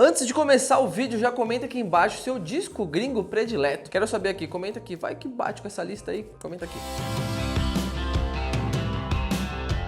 Antes de começar o vídeo, já comenta aqui embaixo seu disco gringo predileto. Quero saber aqui, comenta aqui, vai que bate com essa lista aí, comenta aqui.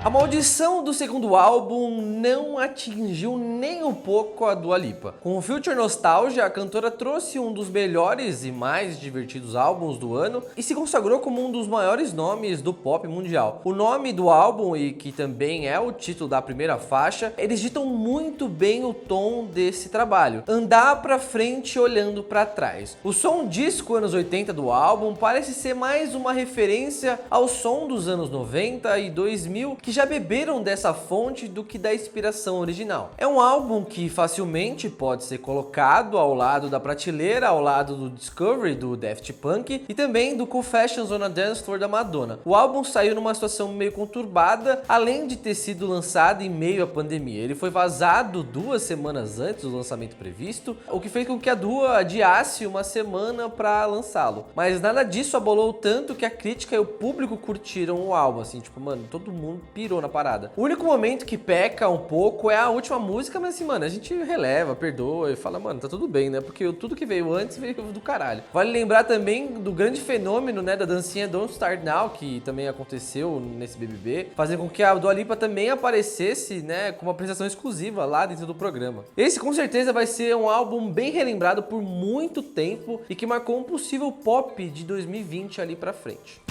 A maldição do segundo álbum não atingiu nem um pouco a Dua Lipa. Com o Future Nostalgia, a cantora trouxe um dos melhores e mais divertidos álbuns do ano e se consagrou como um dos maiores nomes do pop mundial. O nome do álbum, e que também é o título da primeira faixa, eles ditam muito bem o tom desse trabalho. Andar pra frente olhando pra trás. O som disco anos 80 do álbum parece ser mais uma referência ao som dos anos 90 e 2000, que já beberam dessa fonte do que da inspiração original. É um álbum que facilmente pode ser colocado ao lado da prateleira, ao lado do Discovery do Daft Punk e também do Confessions on a Dance Floor da Madonna. O álbum saiu numa situação meio conturbada, além de ter sido lançado em meio à pandemia. Ele foi vazado 2 semanas antes do lançamento previsto, o que fez com que a Dua adiasse uma semana para lançá-lo. Mas nada disso abalou tanto que a crítica e o público curtiram o álbum, assim, tipo, mano, todo mundo pirou na parada. O único momento que peca um pouco é a última música, mas assim, mano, a gente releva, perdoa e fala, mano, tá tudo bem, né? Porque tudo que veio antes veio do caralho. Vale lembrar também do grande fenômeno, né, da dancinha Don't Start Now, que também aconteceu nesse BBB, fazendo com que a Dua Lipa também aparecesse, né, com uma apresentação exclusiva lá dentro do programa. Esse com certeza vai ser um álbum bem relembrado por muito tempo e que marcou um possível pop de 2020 ali pra frente.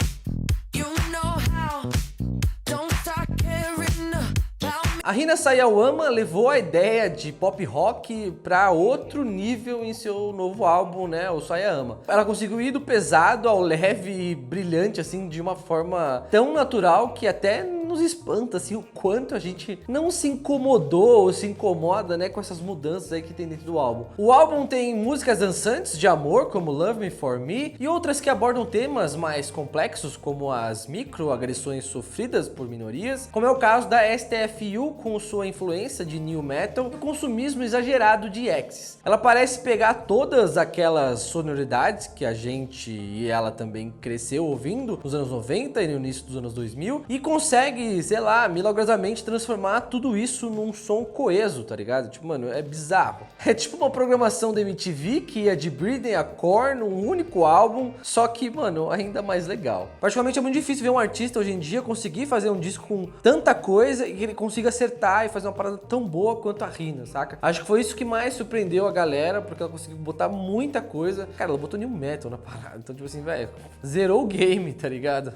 A Rina Sawayama levou a ideia de pop rock para outro nível em seu novo álbum, né, o Sawayama. Ela conseguiu ir do pesado ao leve e brilhante, assim, de uma forma tão natural que até nos espanta, assim, o quanto a gente não se incomodou ou se incomoda, né, com essas mudanças aí que tem dentro do álbum. O álbum tem músicas dançantes de amor, como Love Me For Me, e outras que abordam temas mais complexos, como as microagressões sofridas por minorias, como é o caso da STFU, com sua influência de new metal e o consumismo exagerado de Axis. Ela parece pegar todas aquelas sonoridades que a gente e ela também cresceu ouvindo nos anos 90 e no início dos anos 2000 e consegue, sei lá, milagrosamente transformar tudo isso num som coeso, tá ligado? Tipo, mano, é bizarro. É tipo uma programação da MTV que ia de Britney a Korn num único álbum, só que, mano, ainda mais legal. Particularmente é muito difícil ver um artista hoje em dia conseguir fazer um disco com tanta coisa e que ele consiga acertar e fazer uma parada tão boa quanto a Rina, saca? Acho que foi isso que mais surpreendeu a galera, porque ela conseguiu botar muita coisa. Cara, ela botou new metal na parada, então tipo assim, velho, zerou o game, tá ligado?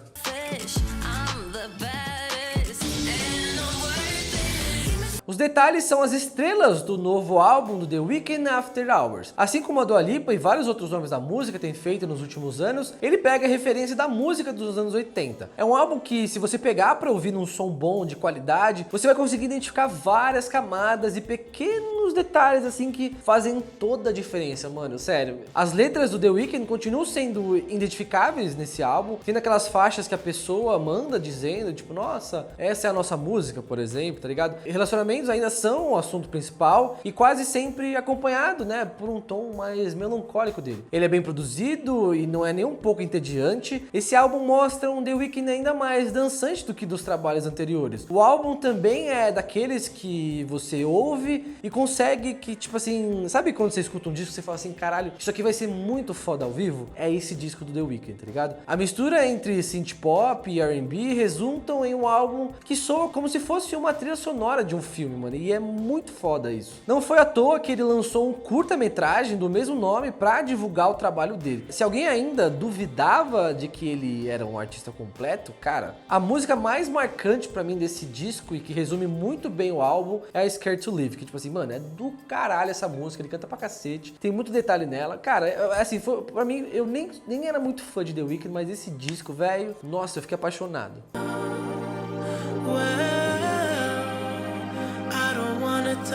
Os detalhes são as estrelas do novo álbum do The Weeknd After Hours. Assim como a Dua Lipa e vários outros nomes da música têm feito nos últimos anos, ele pega a referência da música dos anos 80. É um álbum que, se você pegar pra ouvir num som bom, de qualidade, você vai conseguir identificar várias camadas e pequenos detalhes assim que fazem toda a diferença, mano, sério. As letras do The Weeknd continuam sendo identificáveis nesse álbum, tendo aquelas faixas que a pessoa manda dizendo, tipo, nossa, essa é a nossa música, por exemplo, tá ligado? Relacionamentos ainda são o assunto principal e quase sempre acompanhado, né, por um tom mais melancólico dele. Ele é bem produzido e não é nem um pouco entediante. Esse álbum mostra um The Weeknd ainda mais dançante do que dos trabalhos anteriores. O álbum também é daqueles que você ouve e consegue que, tipo assim, sabe quando você escuta um disco e você fala assim, caralho, isso aqui vai ser muito foda ao vivo? É esse disco do The Weeknd, tá ligado? A mistura entre synth pop e R&B resultam em um álbum que soa como se fosse uma trilha sonora de um filme, mano, e é muito foda isso. Não foi à toa que ele lançou um curta-metragem do mesmo nome pra divulgar o trabalho dele. Se alguém ainda duvidava de que ele era um artista completo, cara, a música mais marcante pra mim desse disco e que resume muito bem o álbum é a Scared to Live, que tipo assim, mano, é do caralho essa música, ele canta pra cacete, tem muito detalhe nela. Cara, assim, foi, pra mim, eu nem era muito fã de The Weeknd, mas esse disco, velho, nossa, eu fiquei apaixonado.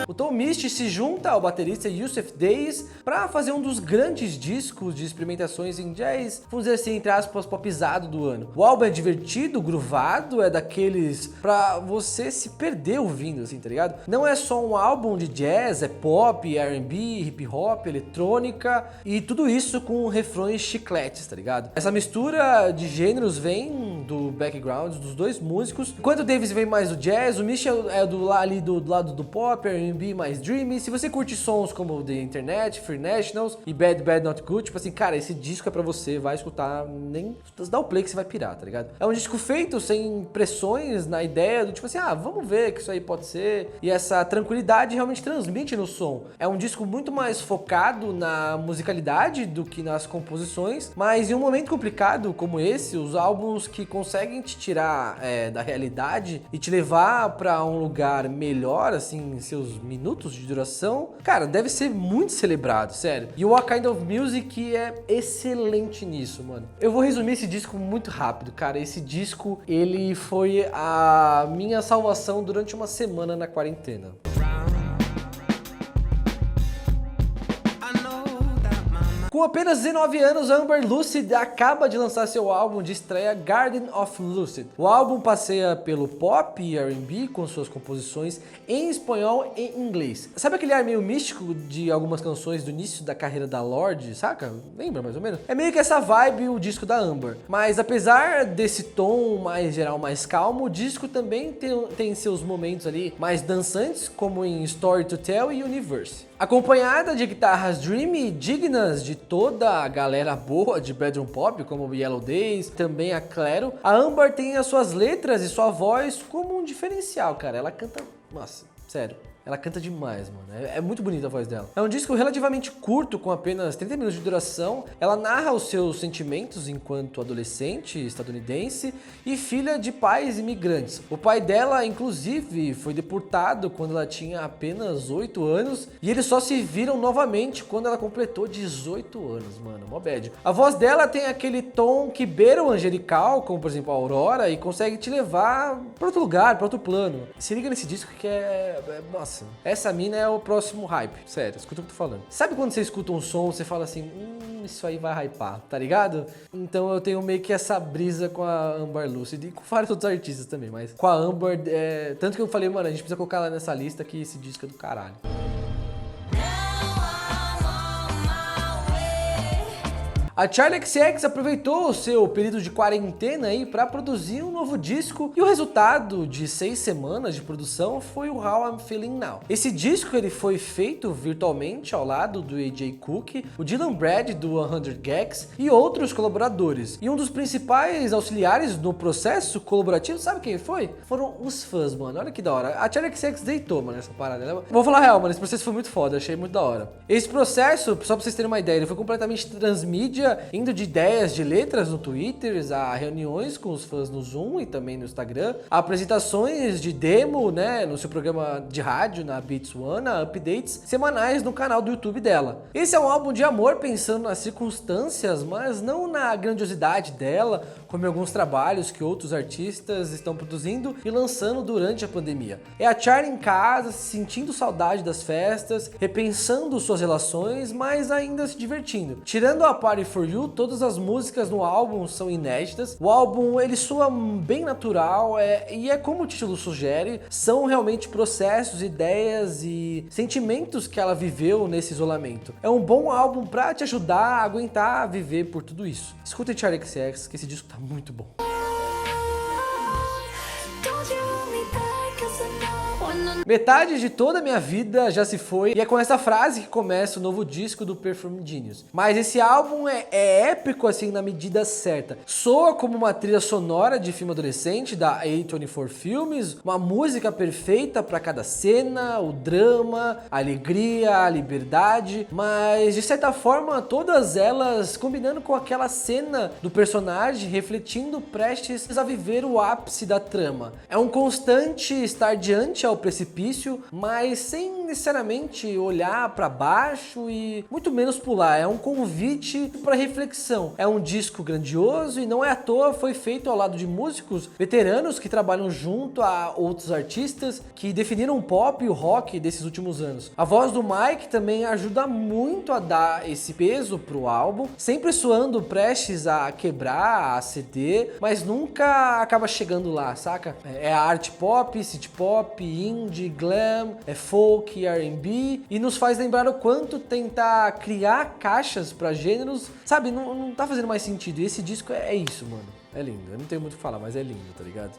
O Tom Misty se junta ao baterista Yussef Dayes para fazer um dos grandes discos de experimentações em jazz, vamos dizer assim, entre aspas, popizado do ano. O álbum é divertido, groovado, é daqueles pra você se perder ouvindo, assim, tá ligado? Não é só um álbum de jazz, é pop, R&B, hip hop, eletrônica e tudo isso com refrões chicletes, tá ligado? Essa mistura de gêneros vem do background dos dois músicos. Enquanto o Davis vem mais do jazz, o Mitch é ali do lado do pop, R&B mais dreamy. Se você curte sons como The Internet, Free Nationals e Bad Bad Not Good, tipo assim, cara, esse disco é pra você, vai escutar, nem dá o play que você vai pirar, tá ligado? É um disco feito sem pressões na ideia do tipo assim, vamos ver que isso aí pode ser. E essa tranquilidade realmente transmite no som. É um disco muito mais focado na musicalidade do que nas composições, mas em um momento complicado como esse, os álbuns que conseguem te tirar da realidade e te levar pra um lugar melhor, assim, em seus minutos de duração, cara, deve ser muito celebrado, sério. E o What Kind of Music é excelente nisso, mano. Eu vou resumir esse disco muito rápido, cara. Esse disco, ele foi a minha salvação durante uma semana na quarentena. Com apenas 19 anos, Amber Lucid acaba de lançar seu álbum de estreia Garden of Lucid. O álbum passeia pelo pop e R&B com suas composições em espanhol e inglês. Sabe aquele ar meio místico de algumas canções do início da carreira da Lorde, saca? Lembra mais ou menos? É meio que essa vibe o disco da Amber. Mas apesar desse tom mais geral, mais calmo, o disco também tem seus momentos ali mais dançantes, como em Story to Tell e Universe. Acompanhada de guitarras dreamy dignas de toda a galera boa de bedroom pop, como Yellow Days, também a Clairo, a Amber tem as suas letras e sua voz como um diferencial, cara. Ela canta... Nossa, sério. Ela canta demais, mano. É muito bonita a voz dela. É um disco relativamente curto, com apenas 30 minutos de duração. Ela narra os seus sentimentos enquanto adolescente estadunidense e filha de pais imigrantes. O pai dela, inclusive, foi deportado quando ela tinha apenas 8 anos e eles só se viram novamente quando ela completou 18 anos, mano. Mó bad. A voz dela tem aquele tom que beira o angelical, como por exemplo a Aurora, e consegue te levar pra outro lugar, pra outro plano. Se liga nesse disco que nossa, essa mina é o próximo hype. Sério, escuta o que eu tô falando. Sabe quando você escuta um som, você fala assim, isso aí vai hypar, tá ligado? Então eu tenho meio que essa brisa com a Amber Lucid e com vários outros artistas também, mas com a Amber, tanto que eu falei, mano, a gente precisa colocar ela nessa lista que esse disco é do caralho. A Charli XCX aproveitou o seu período de quarentena aí para produzir um novo disco e o resultado de 6 semanas de produção foi o How I'm Feeling Now. Esse disco ele foi feito virtualmente ao lado do AJ Cook, o Dylan Brad do 100 Gags e outros colaboradores. E um dos principais auxiliares no processo colaborativo, sabe quem foi? Foram os fãs, mano. Olha que da hora. A Charli XCX deitou, mano, essa parada. Vou falar a real, mano, esse processo foi muito foda, achei muito da hora. Esse processo, só pra vocês terem uma ideia, ele foi completamente transmídia, indo de ideias de letras no Twitter, a reuniões com os fãs no Zoom e também no Instagram, a apresentações de demo, né, no seu programa de rádio, na Beats One, a updates semanais no canal do YouTube dela. Esse é um álbum de amor pensando nas circunstâncias, mas não na grandiosidade dela, como em alguns trabalhos que outros artistas estão produzindo e lançando durante a pandemia. É a Charli em casa, sentindo saudade das festas, repensando suas relações, mas ainda se divertindo. Tirando a Party For You, todas as músicas no álbum são inéditas. O álbum ele soa bem natural e é como o título sugere, são realmente processos, ideias e sentimentos que ela viveu nesse isolamento. É um bom álbum pra te ajudar a aguentar viver por tudo isso. Escutem Charli XCX, que esse disco tá muito bom. Metade de toda a minha vida já se foi, e é com essa frase que começa o novo disco do Perfume Genius. Mas esse álbum é épico assim na medida certa. Soa como uma trilha sonora de filme adolescente da A24 Filmes, uma música perfeita para cada cena, o drama, a alegria, a liberdade, mas de certa forma todas elas combinando com aquela cena do personagem refletindo prestes a viver o ápice da trama. É um constante estar diante ao precipício, mas sem necessariamente olhar para baixo e muito menos pular. É um convite para reflexão. É um disco grandioso e não é à toa foi feito ao lado de músicos veteranos que trabalham junto a outros artistas que definiram o pop e o rock desses últimos anos. A voz do Mike também ajuda muito a dar esse peso pro álbum, sempre soando prestes a quebrar, a ceder, mas nunca acaba chegando lá, saca? É a arte pop, city pop, indie, glam, é folk, R&B e nos faz lembrar o quanto tentar criar caixas pra gêneros, sabe, não tá fazendo mais sentido. E esse disco é isso, mano. É lindo. Eu não tenho muito o que falar, mas é lindo, tá ligado?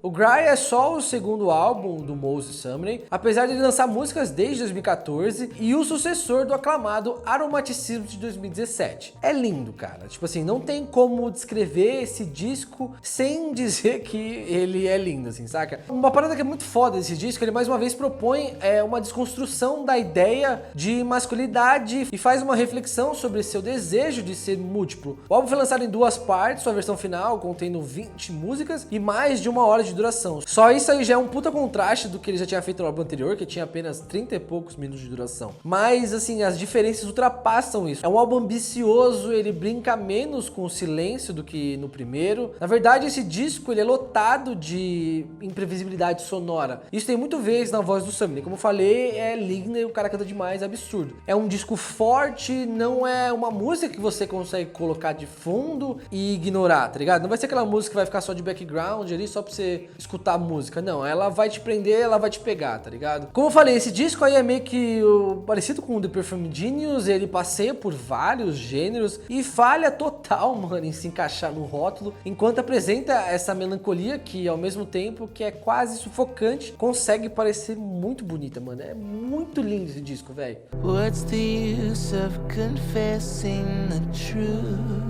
O Gry é só o segundo álbum do Moses Sumney, apesar de ele lançar músicas desde 2014 e o sucessor do aclamado Aromaticismo de 2017. É lindo, cara. Tipo assim, não tem como descrever esse disco sem dizer que ele é lindo, assim, saca? Uma parada que é muito foda desse disco, ele mais uma vez propõe uma desconstrução da ideia de masculinidade e faz uma reflexão sobre seu desejo de ser múltiplo. O álbum foi lançado em 2 partes, sua versão final contendo 20 músicas e mais de 1 hora de duração. Só isso aí já é um puta contraste do que ele já tinha feito no álbum anterior, que tinha apenas 30 e poucos minutos de duração. Mas, assim, as diferenças ultrapassam isso. É um álbum ambicioso, ele brinca menos com o silêncio do que no primeiro. Na verdade, esse disco, ele é lotado de imprevisibilidade sonora. Isso tem muito vez na voz do Sumney. Como eu falei, é lindo e o cara canta demais, é absurdo. É um disco forte, não é uma música que você consegue colocar de fundo e ignorar, tá ligado? Não vai ser aquela música que vai ficar só de background ali, só pra você escutar a música. Não, ela vai te prender, ela vai te pegar, tá ligado? Como eu falei, esse disco aí é meio que parecido com o The Perfume Genius, ele passeia por vários gêneros e falha total, mano, em se encaixar no rótulo, enquanto apresenta essa melancolia que, ao mesmo tempo que é quase sufocante, consegue parecer muito bonita, mano. É muito lindo esse disco, velho. What's the use of confessing the truth?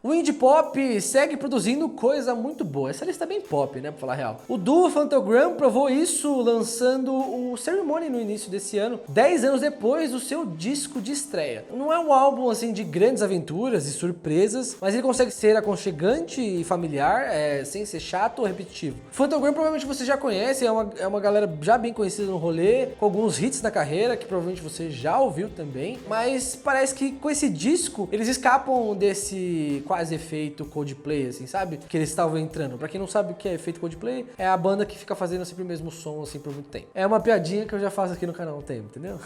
O indie pop segue produzindo coisa muito boa. Essa lista é bem pop, né, pra falar a real. O duo Phantogram provou isso lançando o Ceremony no início desse ano, 10 anos depois do seu disco de estreia. Não é um álbum, assim, de grandes aventuras e surpresas, mas ele consegue ser aconchegante e familiar, sem ser chato ou repetitivo. Phantogram provavelmente você já conhece, é uma galera já bem conhecida no rolê, com alguns hits na carreira, que provavelmente você já ouviu também, mas parece que com esse disco, eles escapam desse quase efeito Coldplay, assim, sabe? Que eles estavam entrando. Pra quem não sabe o que é efeito Coldplay, é a banda que fica fazendo sempre o mesmo som, assim, por muito tempo. É uma piadinha que eu já faço aqui no canal há um tempo, entendeu?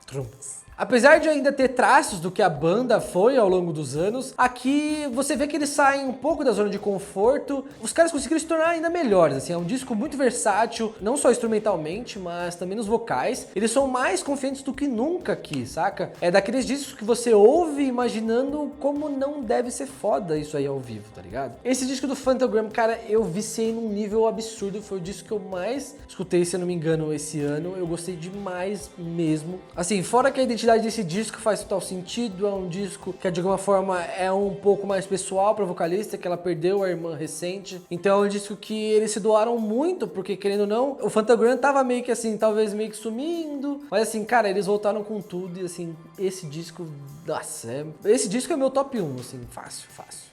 Trumps. Apesar de ainda ter traços do que a banda foi ao longo dos anos, aqui você vê que eles saem um pouco da zona de conforto. Os caras conseguiram se tornar ainda melhores, assim, é um disco muito versátil, não só instrumentalmente, mas também nos vocais. Eles são mais confiantes do que nunca aqui, saca? É daqueles discos que você ouve imaginando como não deve ser foda isso aí ao vivo, tá ligado? Esse disco do Phantogram, cara, eu viciei num nível absurdo, foi o disco que eu mais escutei, se eu não me engano, esse ano. Eu gostei demais mesmo. Assim, fora que a identidade desse disco faz total sentido, é um disco que de alguma forma é um pouco mais pessoal pra vocalista, que ela perdeu a irmã recente, então é um disco que eles se doaram muito, porque querendo ou não, o Phantogram tava meio que assim, talvez meio que sumindo, mas assim, cara, eles voltaram com tudo e assim, esse disco, nossa, esse disco é meu top 1, assim, fácil, fácil.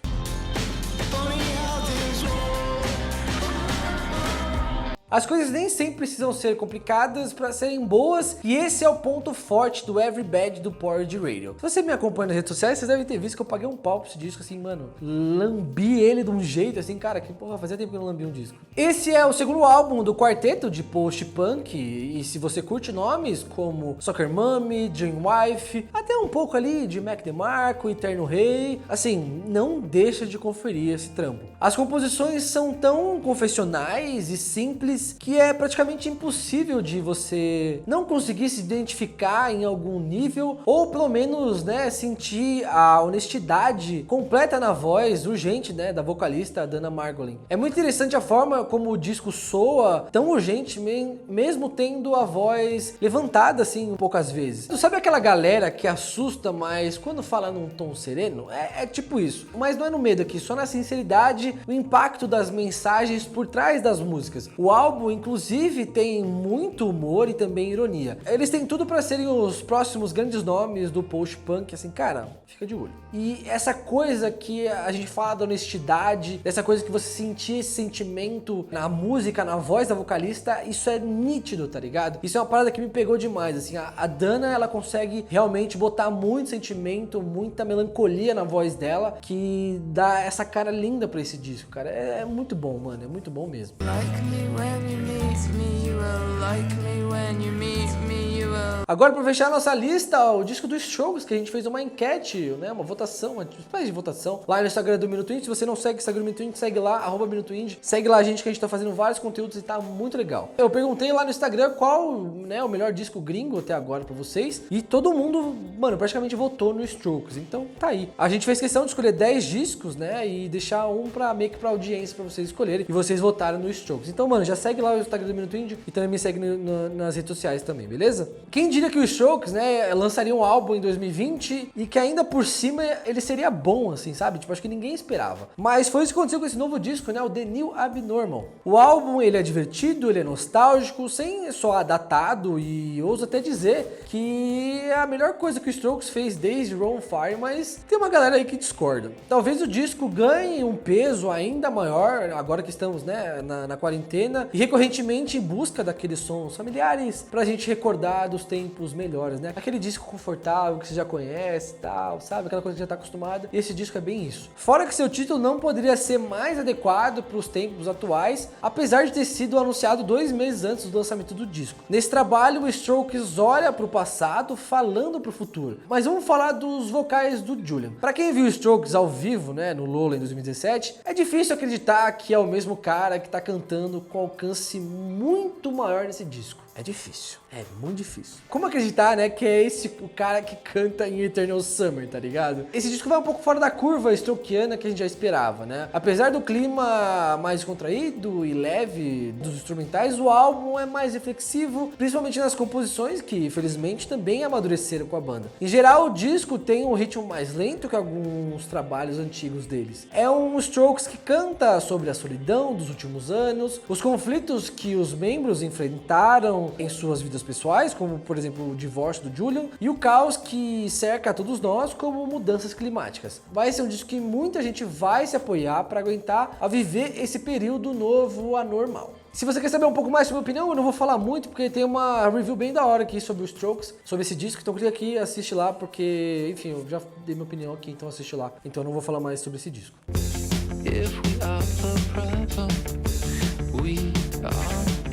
As coisas nem sempre precisam ser complicadas para serem boas, e esse é o ponto forte do Every Bad do Porridge Radio. Se você me acompanha nas redes sociais, vocês devem ter visto que eu paguei um pau pra esse disco, assim, mano, lambi ele de um jeito, assim, cara, que porra, fazia tempo que eu não lambi um disco. Esse é o segundo álbum do quarteto de post-punk, e se você curte nomes como Soccer Mommy, Dream Wife, até um pouco ali de Mac DeMarco, Eterno Rei, assim, não deixa de conferir esse trampo. As composições são tão confessionais e simples que é praticamente impossível de você não conseguir se identificar em algum nível, ou pelo menos, né, sentir a honestidade completa na voz urgente, né, da vocalista Dana Margolin. É muito interessante a forma como o disco soa tão urgente, mesmo tendo a voz levantada assim poucas vezes. Tu sabe aquela galera que assusta, mas quando fala num tom sereno? É tipo isso. Mas não é no medo aqui, só na sinceridade, o impacto das mensagens por trás das músicas. O álbum, inclusive, tem muito humor e também ironia. Eles têm tudo para serem os próximos grandes nomes do post-punk, assim, cara, fica de olho. E essa coisa que a gente fala da honestidade, dessa coisa que você sentir esse sentimento na música, na voz da vocalista, isso é nítido, tá ligado? Isso é uma parada que me pegou demais, assim, a Dana, ela consegue realmente botar muito sentimento, muita melancolia na voz dela, que dá essa cara linda pra esse disco, cara. É muito bom, mano, é muito bom mesmo. Like me when you meet me, you will like me when you meet me, you will. Agora, para fechar a nossa lista, o disco dos Strokes, que a gente fez uma enquete, né? Uma votação, uma espécie de votação lá no Instagram do Minuto Indie. Se você não segue o Instagram do Minuto Indie, segue lá, @Minuto Indie. Segue lá a gente, que a gente tá fazendo vários conteúdos e tá muito legal. Eu perguntei lá no Instagram qual, né, o melhor disco gringo até agora pra vocês. E todo mundo, mano, praticamente votou no Strokes. Então tá aí. A gente fez questão de escolher 10 discos, né? E deixar um meio que pra audiência, pra vocês escolherem. E vocês votaram no Strokes. Então, mano, já segue lá o Instagram do Minuto Indie e também me segue nas redes sociais também, beleza? Quem diria que o Strokes, né, lançaria um álbum em 2020 e que ainda por cima ele seria bom, assim, sabe? Tipo, acho que ninguém esperava. Mas foi isso que aconteceu com esse novo disco, né? O The New Abnormal. O álbum, ele é divertido, ele é nostálgico, sem soar datado e ouso até dizer que é a melhor coisa que o Strokes fez desde Ron Fire, mas tem uma galera aí que discorda. Talvez o disco ganhe um peso ainda maior, agora que estamos, né, na quarentena, e recorrentemente em busca daqueles sons familiares pra gente recordar dos tempos melhores, né? Aquele disco confortável que você já conhece e tal, sabe? Aquela coisa que já tá acostumado. E esse disco é bem isso. Fora que seu título não poderia ser mais adequado para os tempos atuais, apesar de ter sido anunciado 2 meses antes do lançamento do disco. Nesse trabalho, o Strokes olha pro passado falando pro futuro. Mas vamos falar dos vocais do Julian. Pra quem viu o Strokes ao vivo, né, no Lola em 2017, é difícil acreditar que é o mesmo cara que tá cantando com alcance muito maior nesse disco. É difícil, é muito difícil. Como acreditar, né, que é esse o cara que canta em Eternal Summer, tá ligado? Esse disco vai um pouco fora da curva strokeana que a gente já esperava, né? Apesar do clima mais contraído e leve dos instrumentais, o álbum é mais reflexivo, principalmente nas composições que, felizmente, também amadureceram com a banda. Em geral, o disco tem um ritmo mais lento que alguns trabalhos antigos deles. É um Strokes que canta sobre a solidão dos últimos anos, os conflitos que os membros enfrentaram em suas vidas pessoais, como por exemplo o divórcio do Julian, e o caos que cerca a todos nós, como mudanças climáticas. Vai ser um disco que muita gente vai se apoiar para aguentar a viver esse período novo anormal. Se você quer saber um pouco mais sobre a minha opinião, eu não vou falar muito, porque tem uma review bem da hora aqui sobre os Strokes, sobre esse disco, então clica aqui e assiste lá, porque, enfim, eu já dei minha opinião aqui, então assiste lá. Então eu não vou falar mais sobre esse disco.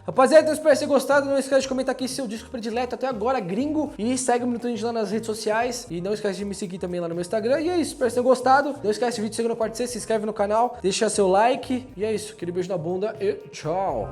Rapaziada, então espero que tenha gostado. Não esquece de comentar aqui seu disco predileto até agora, gringo. E segue o Minuto Indie lá nas redes sociais. E não esquece de me seguir também lá no meu Instagram. E é isso, espero que tenha gostado. Não esquece de vídeo segunda, quarta e sexta. Se inscreve no canal, deixa seu like. E é isso, aquele beijo na bunda e tchau.